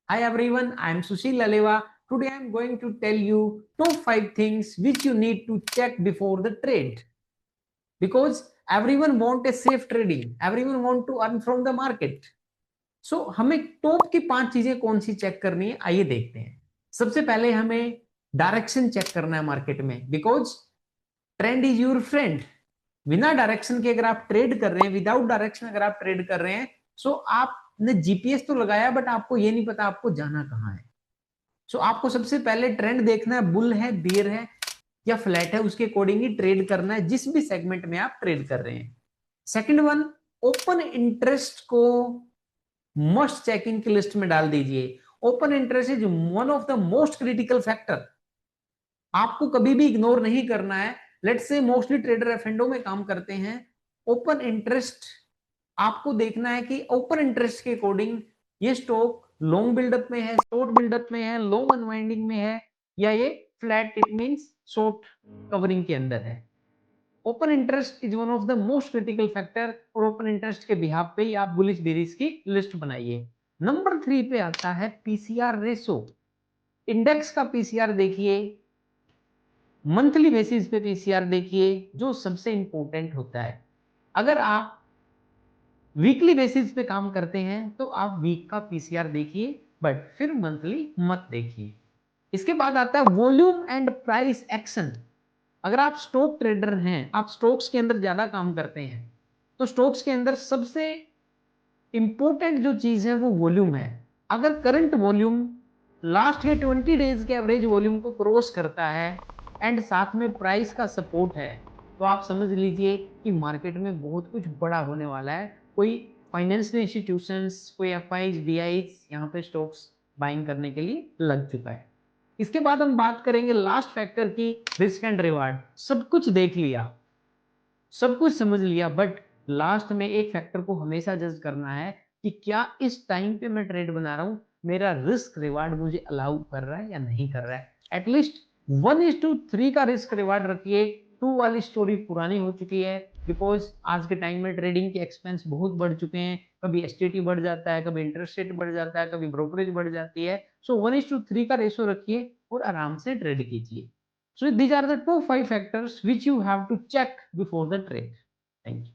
Hi everyone, I am Sushil Laleva. Today I am going to tell you top 5 things which you need to check before the trade. Because everyone want a safe trading, everyone want to earn from the market. So हमें top की 5 चीजें कौन सी check करनी है, आइए देखते हैं। सबसे पहले हमें डायरेक्शन चेक करना है मार्केट में, because trend is your friend. बिना डायरेक्शन के अगर आप ट्रेड कर रहे हैं, विदाउट डायरेक्शन अगर आप ट्रेड कर रहे हैं, सो आपने जीपीएस तो लगाया बट आपको ये नहीं पता आपको जाना कहाँ है। सो आपको सबसे पहले ट्रेंड देखना है, बुल है, बियर है या फ्लैट है, उसके अकॉर्डिंग ही ट्रेड करना है जिस भी सेगमेंट में आप ट्रेड कर रहे हैं। सेकंड वन, ओपन इंटरेस्ट को मस्ट चेकिंग की लिस्ट में डाल दीजिए। Open interest is one of the most critical factor, आपको कभी भी इग्नोर नहीं करना है। लेट्स से मोस्टली ट्रेडर एफएनडो में काम करते हैं। ओपन इंटरेस्ट आपको देखना है कि ओपन इंटरेस्ट के अकॉर्डिंग ये स्टॉक लॉन्ग बिल्डअप में है, शॉर्ट बिल्डअप में है, लॉन्ग अनवाइंडिंग में है, या ये flat, it means short covering के अंदर है। Open interest is one of the most critical factor, और ओपन इंटरेस्ट के बिहाफ पे ही आप बुलिश बेरिश की लिस्ट बनाइए। नंबर 3 पे आता है पीसीआर रेशो। इंडेक्स का पीसीआर देखिए, मंथली बेसिस पे पीसीआर देखिए, जो सबसे इंपॉर्टेंट होता है। अगर आप वीकली बेसिस पे काम करते हैं तो आप वीक का पीसीआर देखिए, बट फिर मंथली मत देखिए। इसके बाद आता है वॉल्यूम एंड प्राइस एक्शन। अगर आप स्टॉक ट्रेडर हैं, आप स्टॉक्स के अंदर ज्यादा काम करते हैं, तो स्टॉक्स के अंदर सबसे इंपॉर्टेंट जो चीज है वो वॉल्यूम है। अगर करंट वॉल्यूम लास्ट के 20 डेज के एवरेज वॉल्यूम को क्रॉस करता है एंड साथ में प्राइस का सपोर्ट है, तो आप समझ लीजिए कि मार्केट में बहुत कुछ बड़ा होने वाला है। कोई फाइनेंशियल इंस्टीट्यूशंस, कोई एफआईज, डीआईज यहाँ पे स्टॉक्स बाइंग करने के लिए लग चुका है। इसके बाद हम बात करेंगे लास्ट फैक्टर की, रिस्क एंड रिवार्ड। सब कुछ देख लिया, सब कुछ समझ लिया, बट लास्ट में एक फैक्टर को हमेशा जज करना है कि क्या इस टाइम पे मैं ट्रेड बना रहा हूं, मेरा रिस्क रिवार्ड मुझे अलाउ कर रहा है या नहीं कर रहा है। एटलीस्ट 1:3 का रिस्क रिवार्ड रखिए। 2 वाली स्टोरी पुरानी हो चुकी है, बिकॉज आज के टाइम में ट्रेडिंग के एक्सपेंस बहुत बढ़ चुके हैं। कभी एसटीटी बढ़ जाता है, कभी इंटरेस्ट रेट बढ़ जाता है, कभी ब्रोकरेज बढ़ जाती है। सो 1:3 का रेशो रखिए और आराम से ट्रेड कीजिए। So these are the top 5 factors which you have to check before the trade. Thank you.